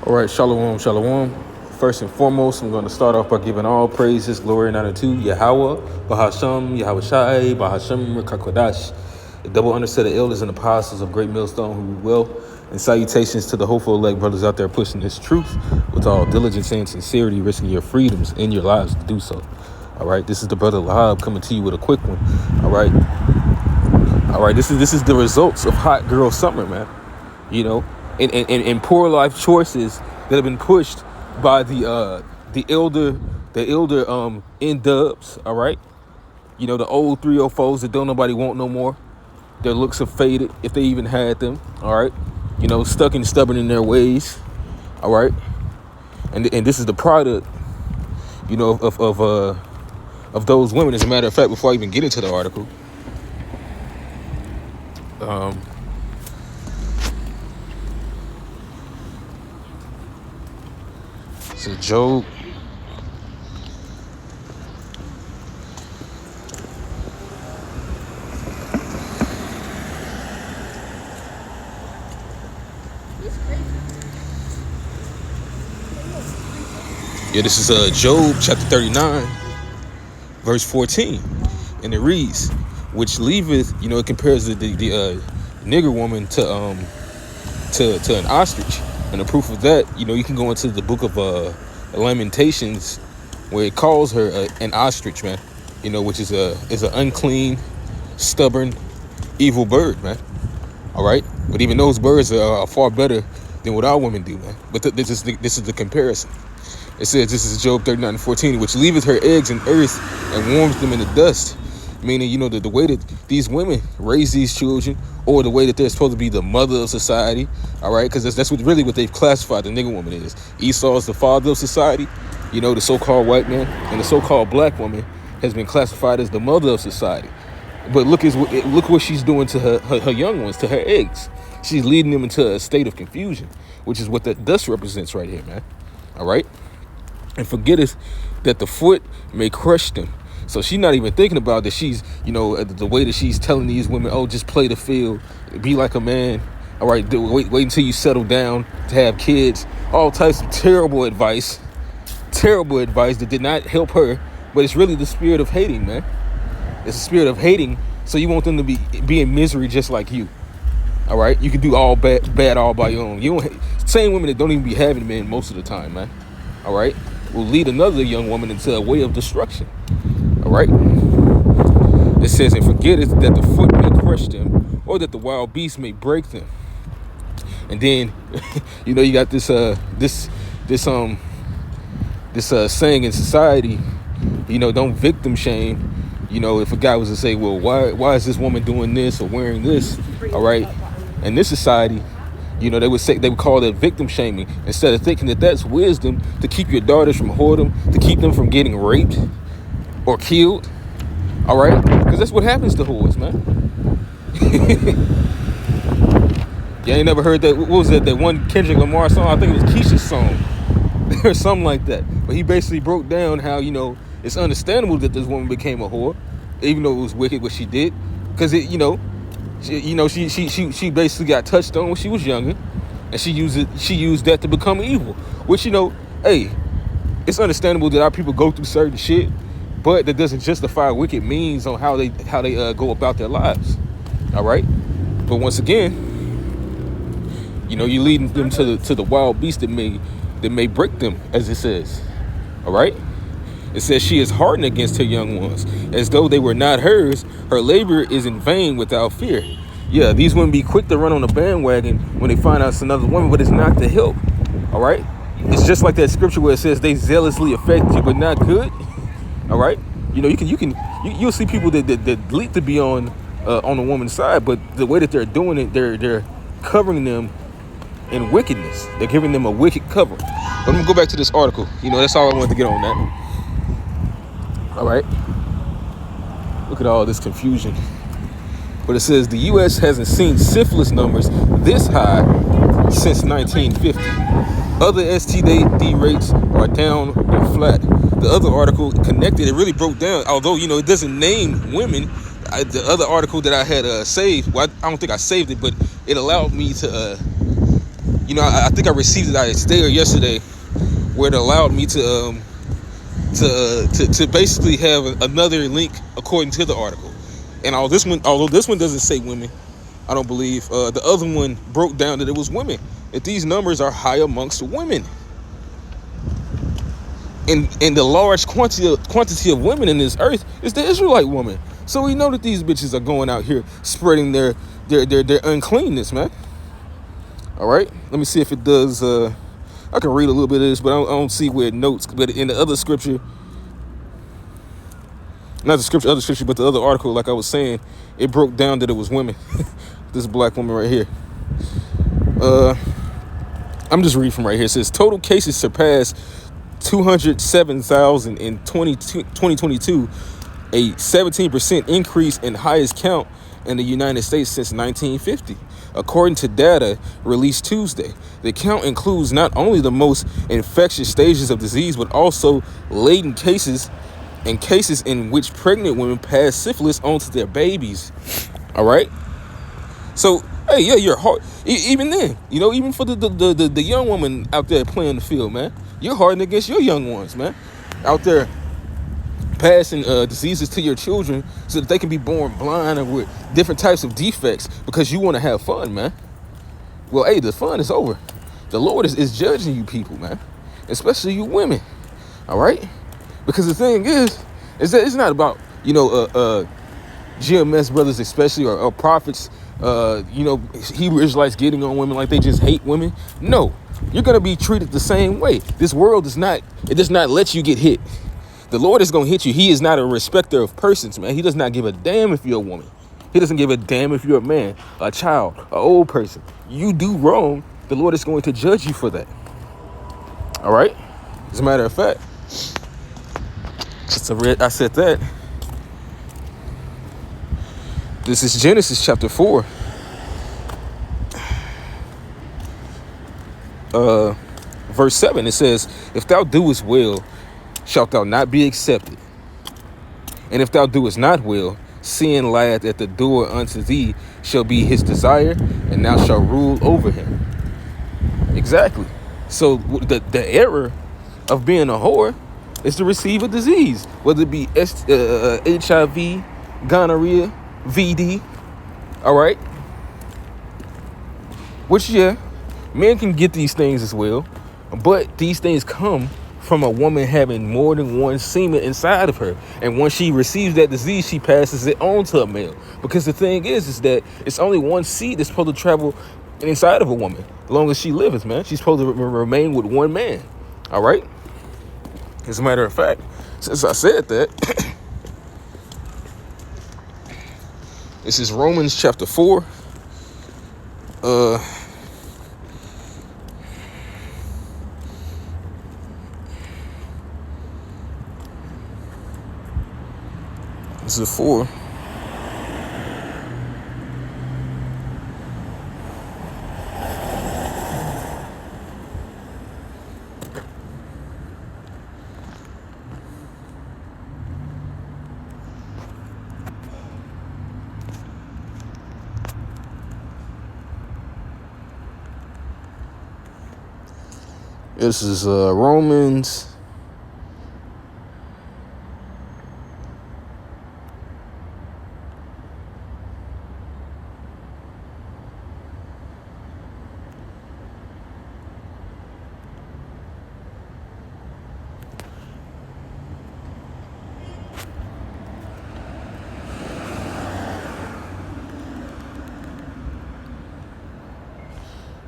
All right, shalom, shalom. First and foremost, I'm going to start off by giving all praises, glory, and honor to Yahweh, Bahasham, Yahweh Shai, Bahasham, Rekakwadash, the double underset of elders and apostles of Great Millstone who we will, and salutations to the hopeful elect brothers out there pushing this truth with all diligence and sincerity, risking your freedoms and your lives to do so. All right, this is the brother Lahab coming to you with a quick one. All right, this is the results of hot girl summer, man. You know, and poor life choices that have been pushed by the elder in dubs. All right, you know, the old 304s that don't nobody want no more. Their looks have faded if they even had them. All right, you know, stuck and stubborn in their ways. All right, and this is the product, you know, of those women. As a matter of fact, before I even get into the article, so Job. Yeah, this is Job chapter 39, verse 14, and it reads, "Which leaveth," you know, it compares the nigger woman to an ostrich, and the proof of that, you know, you can go into the book of Lamentations, where it calls her an ostrich, man. You know, which is an unclean, stubborn, evil bird, man. All right, but even those birds are far better than what our women do, man. But this is the comparison. It says, this is Job 39:14, which leaveth her eggs in earth and warms them in the dust. Meaning, you know, the way that these women raise these children, or the way that they're supposed to be the mother of society, all right? Because that's what they've classified the nigger woman is. Esau is the father of society, you know, the so-called white man, and the so-called black woman has been classified as the mother of society. But look what she's doing to her young ones, to her eggs. She's leading them into a state of confusion, which is what that dust represents right here, man. All right? And forgetteth that the foot may crush them. So she's not even thinking about that. She's, you know, the way that she's telling these women, oh, just play the field, be like a man. All right, wait until you settle down to have kids. All types of terrible advice that did not help her. But it's really the spirit of hating, man. It's the spirit of hating. So you want them to be in misery just like you. All right, you can do all bad all by your own. You don't. Same women that don't even be having men most of the time, man. All right, will lead another young woman into a way of destruction. All right, it says, and forgetteth that the foot may crush them, or that the wild beast may break them. And then, you know, you got this saying in society, you know, don't victim shame. You know, if a guy was to say, well, why is this woman doing this or wearing this? All right, in this society, you know, they would call that victim shaming, instead of thinking that that's wisdom to keep your daughters from whoredom, to keep them from getting raped or killed. All right, because that's what happens to whores, man. You ain't never heard that? What was that one Kendrick Lamar song? I think it was Keisha's song or something like that. But he basically broke down how, you know, it's understandable that this woman became a whore, even though it was wicked what she did, because it, you know, she basically got touched on when she was younger, and she used that to become evil. Which, you know, hey, it's understandable that our people go through certain shit, but that doesn't justify wicked means on how they go about their lives. All right, but once again, you know, you're leading them to the wild beast that may break them, as it says. All right. It says she is hardened against her young ones, as though they were not hers. Her labor is in vain without fear. Yeah, these women be quick to run on the bandwagon when they find out it's another woman, but it's not to help. All right? It's just like that scripture where it says they zealously affect you, but not good. All right? You know, you'll see people that leap to be on the woman's side, but the way that they're doing it, they're covering them in wickedness. They're giving them a wicked cover. But let me go back to this article. You know, that's all I wanted to get on that. All right, look at all this confusion. But it says the U.S. hasn't seen syphilis numbers this high since 1950. Other STD rates are down or flat. The other article connected, it really broke down, although, you know, it doesn't name women. The other article that I had saved, well, I don't think I saved it, but it allowed me to I think I received it either today or yesterday, where it allowed me to basically have another link according to the article. And although this one doesn't say women, I don't believe the other one broke down that it was women. That these numbers are high amongst women, and the large quantity of women in this earth is the Israelite woman. So we know that these bitches are going out here spreading their uncleanness, man. All right, let me see if it does. I can read a little bit of this, but I don't see where it notes. But in the other scripture, not the scripture, other scripture, but the other article, like I was saying, it broke down that it was women. This black woman right here. I'm just reading from right here. It says total cases surpassed 207,000 in 2022, a 17% increase in highest count in the United States since 1950. According to data released Tuesday, the count includes not only the most infectious stages of disease, but also latent cases and cases in which pregnant women pass syphilis onto their babies. All right. So, hey, yeah, you're hard. Even then, even for the young woman out there playing the field, man, you're hardened against your young ones, man, out there passing diseases to your children so that they can be born blind or with different types of defects because you want to have fun, man. Well, hey, the fun is over. The Lord is judging you people, man, especially you women. All right, because the thing is that it's not about GMS brothers especially or prophets, Hebrew Israelites getting on women like they just hate women. No, you're gonna be treated the same way. This world does not let you get hit. The Lord is gonna hit you. He is not a respecter of persons, man. He does not give a damn if you're a woman. He doesn't give a damn if you're a man, a child, an old person. You do wrong, the Lord is going to judge you for that. All right. As a matter of fact, I said that. This is Genesis chapter 4. Verse 7, it says, if thou doest well, shalt thou not be accepted. And if thou doest not well, sin lieth at the door unto thee, shall be his desire, and thou shalt rule over him. Exactly. So the error of being a whore is to receive a disease, whether it be HIV, gonorrhea, VD. All right. Which, yeah, men can get these things as well, but these things come from a woman having more than one semen inside of her. And once she receives that disease, she passes it on to a male. Because the thing is that it's only one seed that's supposed to travel inside of a woman as long as she lives, man. She's supposed to remain with one man. All right. As a matter of fact, since I said that, this is Romans chapter 4. This is 4. This is Romans.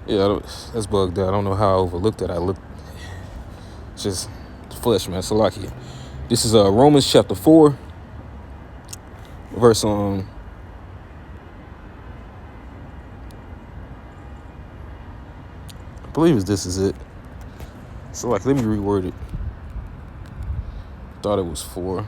Yeah, that's bugged out. I don't know how I overlooked it. It's just flesh, man. Salakia. This is Romans chapter 4, verse I believe this is it. So let me reword it. Thought it was 4.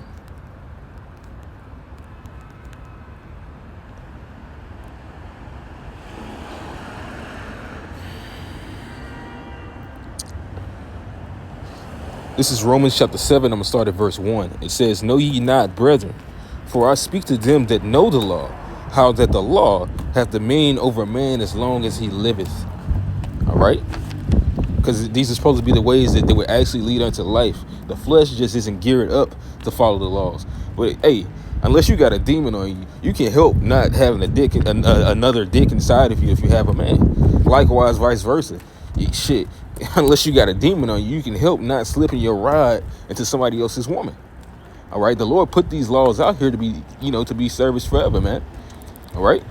This is Romans chapter 7. I'm going to start at verse 1. It says, know ye not, brethren, for I speak to them that know the law, how that the law hath dominion over man as long as he liveth. All right? Because these are supposed to be the ways that they would actually lead unto life. The flesh just isn't geared up to follow the laws. But hey, unless you got a demon on you, you can't help not having a dick, another dick inside of you if you have a man. Likewise, vice versa. Shit, unless you got a demon on you, you can help not slipping your ride into somebody else's woman. All right, the Lord put these laws out here to be, to be serviced forever, man. All right.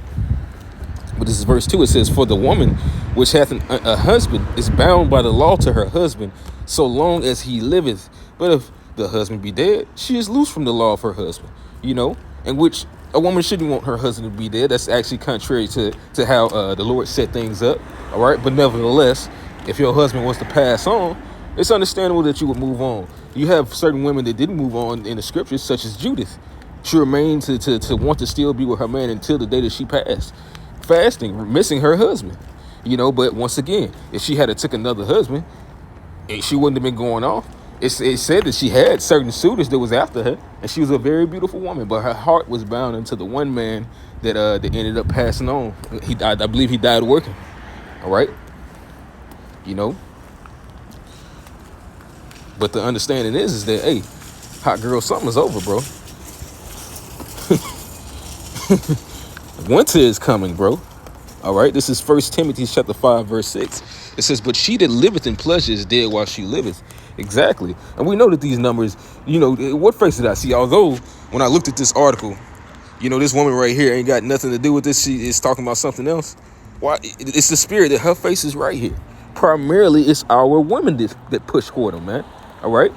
But this is verse 2. It says, for the woman which hath a husband is bound by the law to her husband so long as he liveth. But if the husband be dead, she is loose from the law of her husband. In which a woman shouldn't want her husband to be dead. That's actually contrary to how the Lord set things up. All right. But nevertheless, if your husband wants to pass on, it's understandable that you would move on. You have certain women that didn't move on in the scriptures, such as Judith. She remained to want to still be with her man until the day that she passed, fasting, missing her husband. But once again, if she had took another husband, she wouldn't have been going off. It said that she had certain suitors that was after her, and she was a very beautiful woman, but her heart was bound into the one man that ended up passing on. I believe he died working. All right. But the understanding is that, hey, hot girl, something's over, bro. Winter is coming, bro. All right, this is 1 Timothy chapter 5, verse 6. It says, but she that liveth in pleasure is dead while she liveth. Exactly. And we know that these numbers, what phrase did I see? Although, when I looked at this article, this woman right here ain't got nothing to do with this. She is talking about something else. Why? It's the spirit that her face is right here. Primarily, it's our women that push whoredom, man. All right?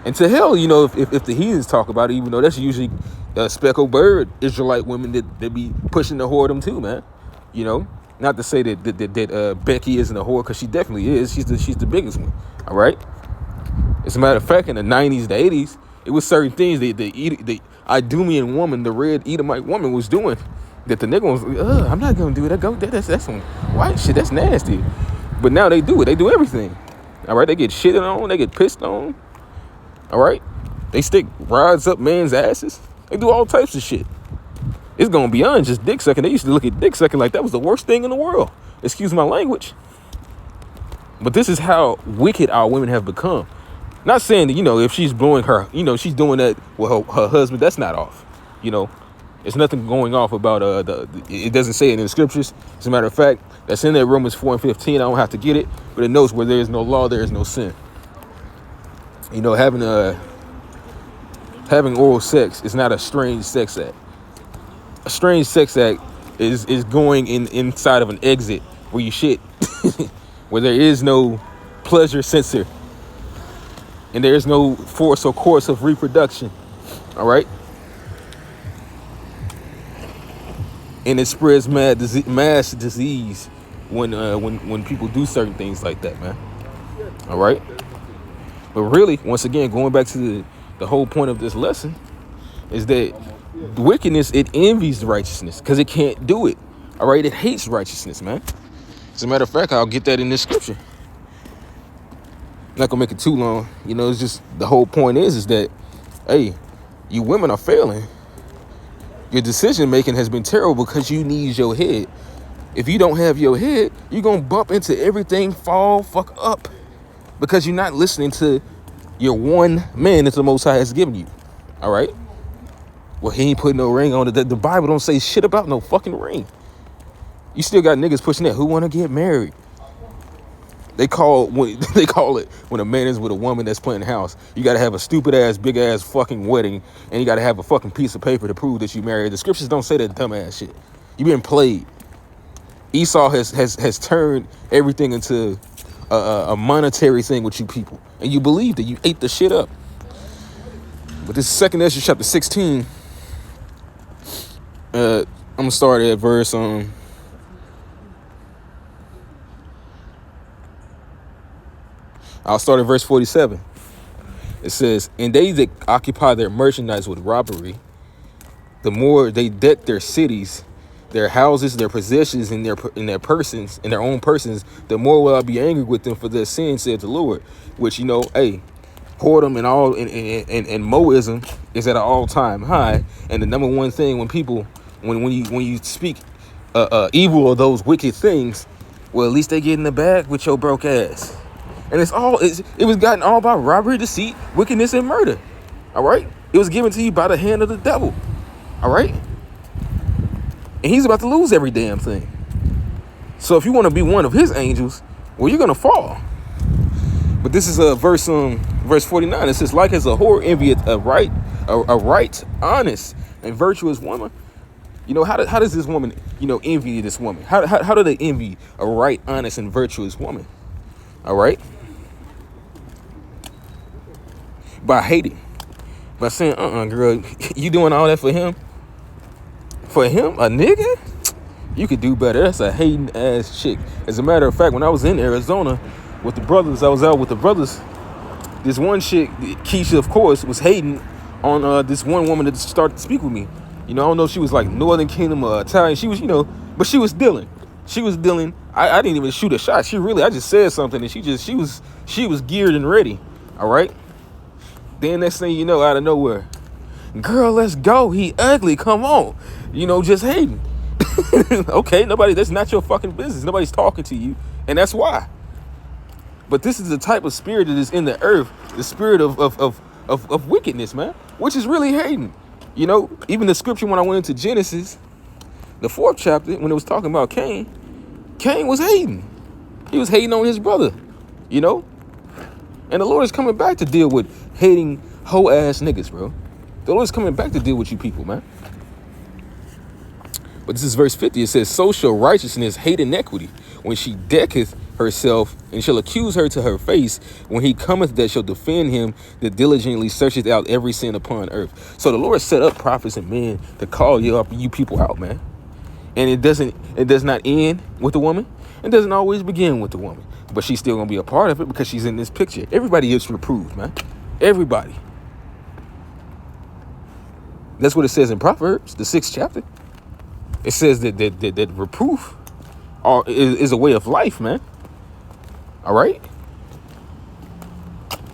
And to hell, if the heathens talk about it, even though that's usually speckled bird Israelite women that be pushing the whoredom too, man. Not to say that Becky isn't a whore, because she definitely is. She's the biggest one. All right. As a matter of fact, in the 90s, the 80s, it was certain things the Idumean woman, the red Edomite woman, was doing that the nigga was, I'm not gonna do it. That's some white shit. That's nasty. But now they do it. They do everything. All right. They get shitted on. They get pissed on. All right. They stick rods up men's asses. They do all types of shit. It's going beyond just dick sucking. They used to look at dick sucking like that was the worst thing in the world. Excuse my language. But this is how wicked our women have become. Not saying that, if she's blowing her, she's doing that with her husband, that's not off. There's nothing going off about it doesn't say it in the scriptures. As a matter of fact, that's in there, Romans 4:15. I don't have to get it, but it knows where there is no law, there is no sin. Having oral sex is not a strange sex act. A strange sex act is going inside of an exit where you shit, where there is no pleasure sensor and there is no force or course of reproduction. All right. And it spreads mass disease when people do certain things like that, man. All right. But really, once again, going back to the whole point of this lesson is that wickedness, it envies the righteousness because it can't do it. All right. It hates righteousness, man. As a matter of fact, I'll get that in this scripture. Not gonna make it too long. It's just the whole point is that, hey, you women are failing. Your decision making has been terrible because you need your head. If you don't have your head, you're gonna bump into everything, fall fuck up, because you're not listening to your one man that the Most High has given you. All right. Well, he ain't putting no ring on it. The Bible don't say shit about no fucking ring. You still got niggas pushing that. Who want to get married? They call it when a man is with a woman that's playing house. You got to have a stupid ass, big ass fucking wedding, and you got to have a fucking piece of paper to prove that you married. The scriptures don't say that dumb ass shit. You being played. Esau has turned everything into a monetary thing with you people, and you believed it. You ate the shit up. But this is 2 Ezra chapter 16. I'm gonna start at verse I'll start at verse 47. It says, and they that occupy their merchandise with robbery, the more they deck their cities, their houses, their possessions, and their persons, and their own persons, the more will I be angry with them for their sin, said the Lord. Which, hey, whoredom and all and Moism is at an all-time high. And the number one thing when you speak evil of those wicked things, Well, at least they get in the bag with your broke ass. And it was gotten all about robbery, deceit, wickedness, and murder. All right? It was given to you by the hand of the devil. All right? And he's about to lose every damn thing. So if you want to be one of his angels, well, you're going to fall. But this is verse 49. It says, like as a whore envieth a right, honest, and virtuous woman. You know, how does this woman, envy this woman? How do they envy a right, honest, and virtuous woman? All right? By hating. By saying, girl, you doing all that for him? For him, a nigga? You could do better. That's a hating ass chick. As a matter of fact, when I was in Arizona with the brothers, I was out with the brothers. This one chick, Keisha, of course, was hating on this one woman that started to speak with me. I don't know if she was like Northern Kingdom or Italian. She was, but she was dealing. I didn't even shoot a shot. I just said something and she was geared and ready. All right. Then next thing you know, out of nowhere, girl, let's go. He ugly. Come on. Just hating. Okay, that's not your fucking business. Nobody's talking to you. And that's why. But this is the type of spirit that is in the earth, the spirit of wickedness, man, which is really hating. Even the scripture when I went into Genesis, the 4th chapter, when it was talking about Cain was hating. He was hating on his brother, And the Lord is coming back to deal with hating hoe ass niggas, bro. The Lord is coming back to deal with you people, man. But this is verse 50. It says, so shall righteousness hate iniquity when she decketh herself, and shall accuse her to her face when he cometh that shall defend him that diligently searcheth out every sin upon earth. So the Lord set up prophets and men to call you people out, man. And it does not end with the woman. It doesn't always begin with the woman. But she's still gonna be a part of it because she's in this picture. Everybody is reproved, man. Everybody. That's what it says in Proverbs, the 6th chapter. It says that reproof is a way of life, man. All right?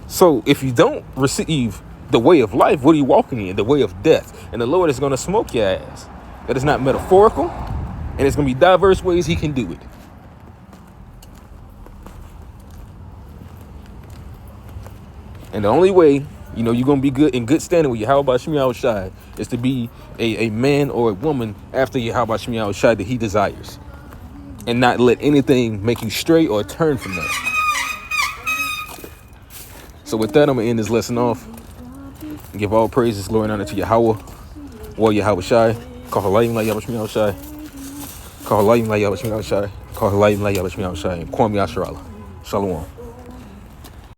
So if you don't receive the way of life, what are you walking in? The way of death. And the Lord is going to smoke your ass. That is not metaphorical. And it's going to be diverse ways he can do it. And the only way, you're going to be good in good standing with Yahweh Shemi Shai is to be a man or a woman after Yahweh Shemi Shai that he desires. And not let anything make you stray or turn from that. So with that, I'm going to end this lesson off. And give all praises, glory, and honor to Yahweh. War Yahweh Shai. Call Halayim La Yahweh Shemi Shai. Call Halayim La Yahweh Shemi Shai. Call Halayim La Yahweh Shemi Shai. And Kwame Yasharala. Shalom.